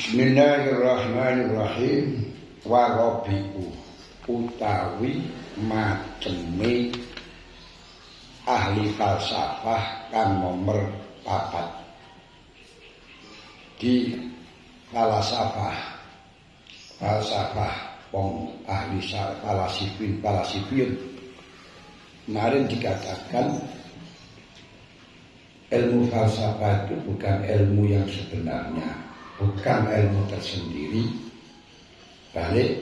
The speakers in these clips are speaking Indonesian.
Bismillahirrahmanirrahim. Warabi'u utawi maceme ahli falsafah kan nomor 4 di falsafah wong ahli falasifin kemarin dikatakan ilmu falsafah itu bukan ilmu yang sebenarnya, bukan ilmu tersendiri. Balik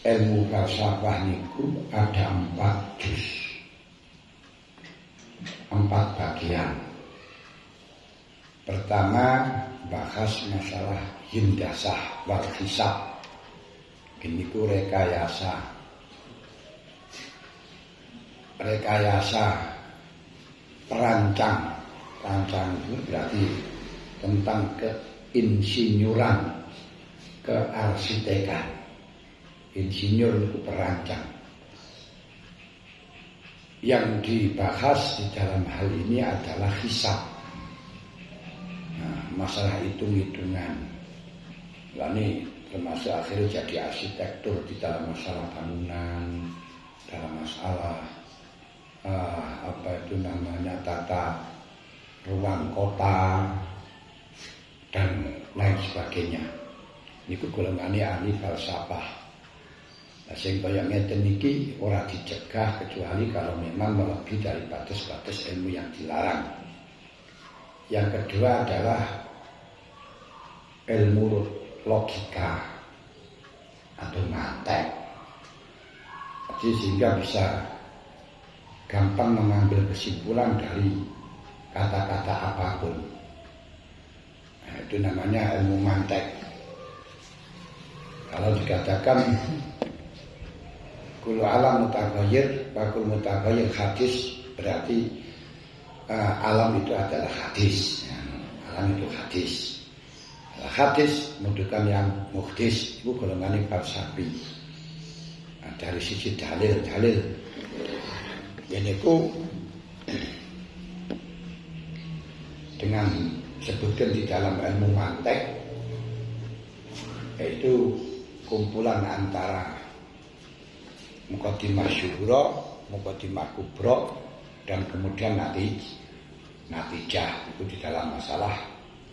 ilmu falsafah niku ada 4 juz, 4 bagian. Pertama bahas masalah hindasah wal hisab. Ini ku rekayasa perancang itu berarti tentang keinsinyuran, kearsitekan. Insinyur itu perancang. Yang dibahas di dalam hal ini adalah hisab. Nah, masalah hitung-hitungan. Nah, ini termasuk akhirnya jadi arsitektur di dalam masalah bangunan, dalam masalah tata ruang kota dan lain sebagainya. Niku golongane ahli falsafah. Nah, sing kaya ngeten iki ora dicegah kecuali kalau memang melebihi dari batas-batas ilmu yang dilarang. Yang kedua adalah ilmu logika atau mantek. Jadi sehingga bisa gampang mengambil kesimpulan dari kata-kata apapun. Nah, itu namanya ilmu mantek. Kalau dikatakan kullu alam mutaghayyir, bakul mutaghayyir hadis, berarti alam itu adalah hadis. Alam itu hadis. Hadis menunjukkan yang muhdis, itu golongan falsafi. Nah, dari sisi dalil ini ku dengan sebutkan di dalam ilmu mantek, yaitu kumpulan antara muqaddimah syuhra, muqaddimah kubra, dan kemudian natijah itu di dalam masalah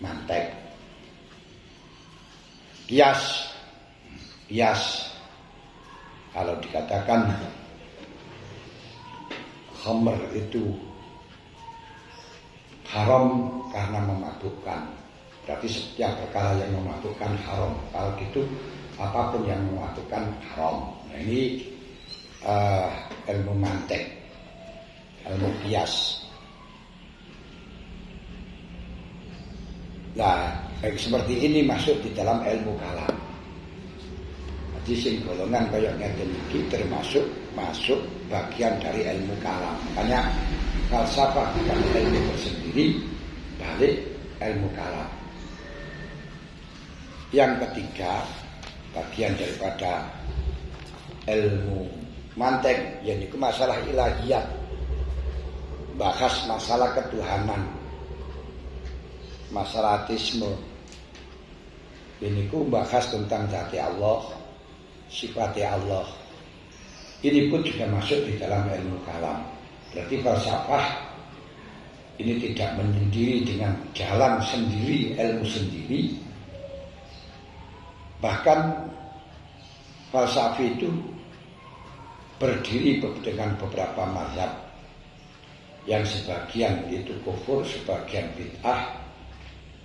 mantek. Kias kalau dikatakan khamr itu haram karena memabukkan, berarti setiap perkara yang memabukkan haram. Kalau gitu apapun yang memabukkan haram. Nah, ini ilmu mantek, ilmu kias. Nah, seperti ini masuk di dalam ilmu kalam. Jadi sing golongan kaya ngeten iki termasuk masuk bagian dari ilmu kalam. Makanya falsafah bukan ilmu tersendiri, balik ilmu kalam. Yang ketiga, bagian daripada ilmu mantek, yaitu masalah ilahiyat, bahas masalah ketuhanan, masalah ateisme. Ini ku bahas tentang zat Allah, sifat Allah. Ini pun juga masuk di dalam ilmu kalam. Berarti falsafah ini tidak menyendiri dengan jalan sendiri, ilmu sendiri. Bahkan falsafah itu berdiri dengan beberapa mazhab, yang sebagian itu kufur, sebagian bid'ah,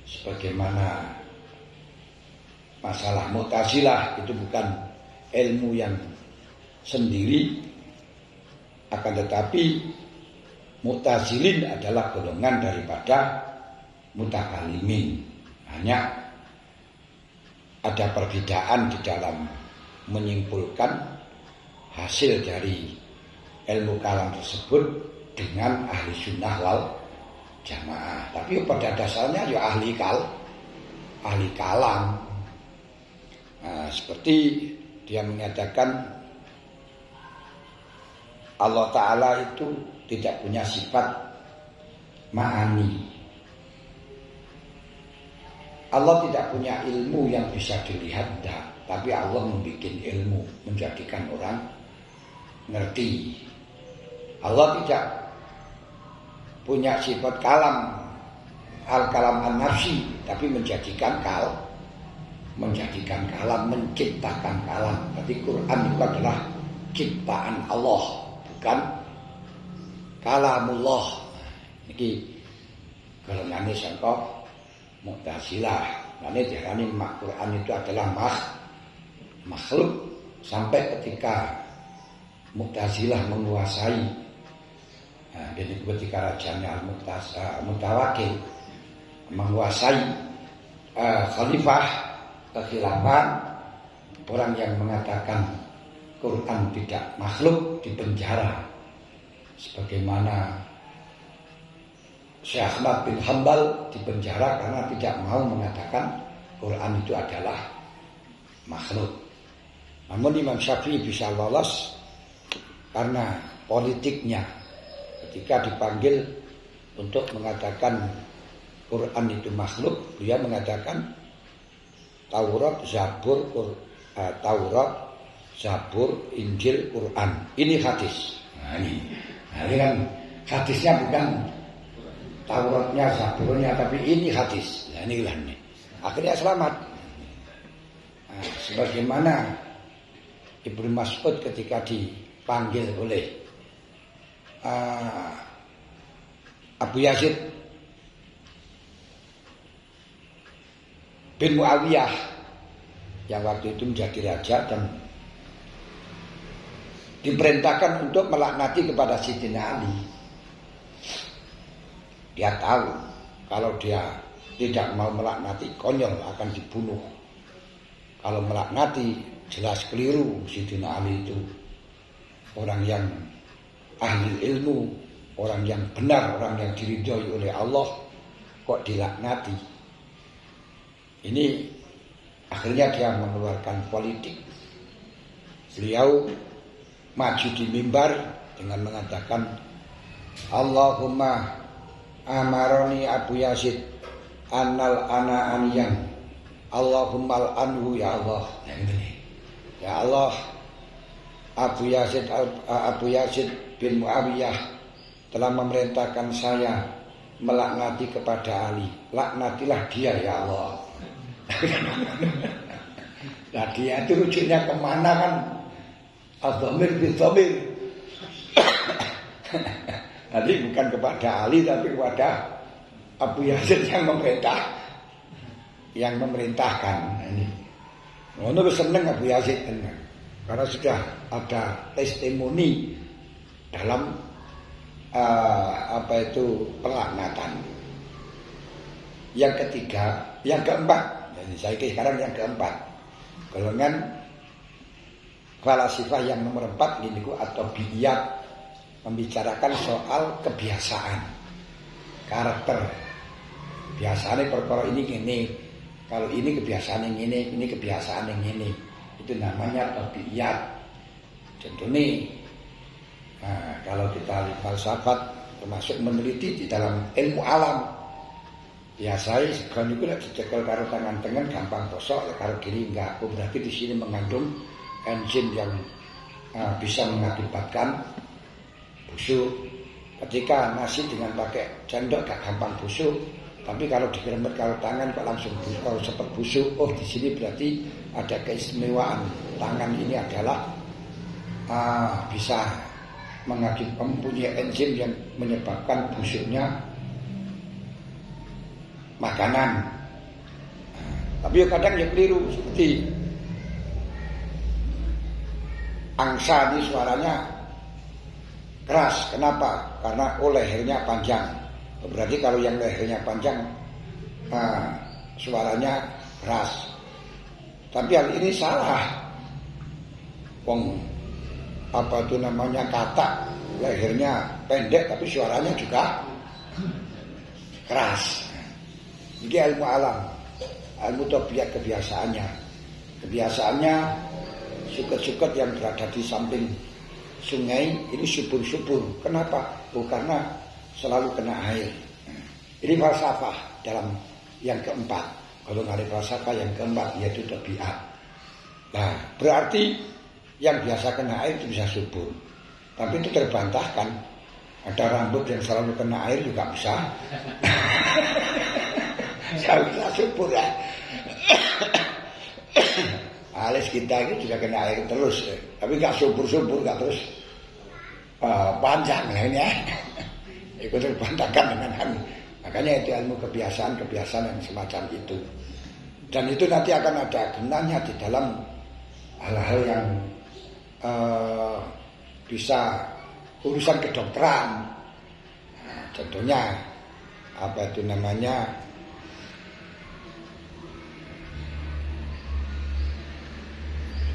sebagaimana masalah Mu'tazilah itu bukan ilmu yang sendiri, akan tetapi Mu'tazilin adalah golongan daripada mutakalimin. Hanya ada perbedaan di dalam menyimpulkan hasil dari ilmu kalam tersebut dengan ahli sunnah wal jamaah. Tapi pada dasarnya ya ahli kalam. Nah, seperti dia menyatakan Allah Ta'ala itu tidak punya sifat ma'ani. Allah tidak punya ilmu yang bisa dilihat, enggak. Tapi Allah membuat ilmu, menjadikan orang ngerti. Allah tidak punya sifat kalam, al-kalam an-nafsi, tapi menjadikan kalam, menciptakan kalam. Berarti Quran itu adalah ciptaan Allah, bukan kalamullah. Ini golongan sangka Mu'tazilah. Karena diarani Quran itu adalah makhluk, sampai ketika Mu'tazilah menguasai. Jadi ketika rajanya Al-Mutawakil menguasai khalifah kekhilafan, orang yang mengatakan Quran tidak makhluk dipenjara, sebagaimana Syekh Ahmad bin Hanbal dipenjara karena tidak mau mengatakan Quran itu adalah makhluk. Namun Imam Syafi'i bisa lolos karena politiknya. Ketika dipanggil untuk mengatakan Quran itu makhluk, dia mengatakan Taurat, Zabur, Injil, Quran. Ini hadis. Nah, ini kan hadisnya bukan Tauratnya, Zaburnya, tapi ini hadis. Nah, ini lah ini. Akhirnya selamat. Nah, sebagaimana Ibnu Mas'ud ketika dipanggil oleh Abu Yazid bin Muawiyah yang waktu itu menjadi raja dan diperintahkan untuk melaknati kepada Sayyidina Ali. Dia tahu kalau dia tidak mau melaknati, konyol akan dibunuh. Kalau melaknati jelas keliru. Sayyidina Ali itu orang yang ahli ilmu, orang yang benar, orang yang diridhoi oleh Allah, kok dilaknati. Ini akhirnya dia mengeluarkan politik. Beliau maju di mimbar dengan mengatakan, Allahumma amaroni Abu Yazid annal ana aniyan, Allahumma anhu ya Allah. Ya Allah, Abu Yazid bin Muawiyah telah memerintahkan saya melaknati kepada Ali. Laknatilah dia ya Allah. Nah, dia itu rujuknya kemana kan? Al-Dhamir bil-Dhamir. Jadi bukan kepada Ali tapi kepada Abu Yazid yang memerintahkan. Ini. Ngono seneng Abu Yazid tenang. Karena sudah ada testimoni dalam pelaknatan. Yang ketiga, yang keempat. Jadi saya sekarang yang keempat. Golongan falasifah yang nomor 4 ini atau biyat, membicarakan soal kebiasaan, karakter. Biasanya perkara ini, kalau ini kebiasaan yang ini kebiasaan yang ini. Itu namanya tabiat. Contohnya, kalau kita lihat falsafat, termasuk meneliti di dalam ilmu alam, biasanya sekarang itu dicekel karo tangan tengen gampang kosok, karo kiri enggak. Berarti di sini mengandung enzim yang bisa mengakibatkan busuk. Ketika nasi dengan pakai sendok gak gampang busuk, tapi kalau digeremet kalau tangan kok langsung busuk, kalau cepat busuk. Oh, di sini berarti ada keistimewaan tangan ini adalah bisa mempunyai enzim yang menyebabkan busuknya makanan. Tapi kadang ya keliru, seperti angsa ini suaranya keras. Kenapa? Karena lehernya panjang. Berarti kalau yang lehernya panjang suaranya keras. Tapi hal ini salah. Katak lehernya pendek tapi suaranya juga keras. Ini ilmu alam, ilmu tabiat kebiasaannya. Kebiasaannya suket-suket yang berada di samping sungai ini subur-subur. Kenapa? Karena selalu kena air. Ini falsafah dalam yang keempat. golongan falsafah yang keempat yaitu tabiat. Nah, berarti yang biasa kena air itu bisa subur. Tapi itu terbantahkan. Ada rambut yang selalu kena air juga bisa. Bisa subur ya. Alis kita ini juga kena air terus, tapi nggak subur-subur, nggak terus panjang lah ini ya. Itu terbantahkan dengan kami. Makanya itu ilmu kebiasaan yang semacam itu. Dan itu nanti akan ada gunanya di dalam hal-hal yang bisa urusan kedokteran. Nah, contohnya apa itu namanya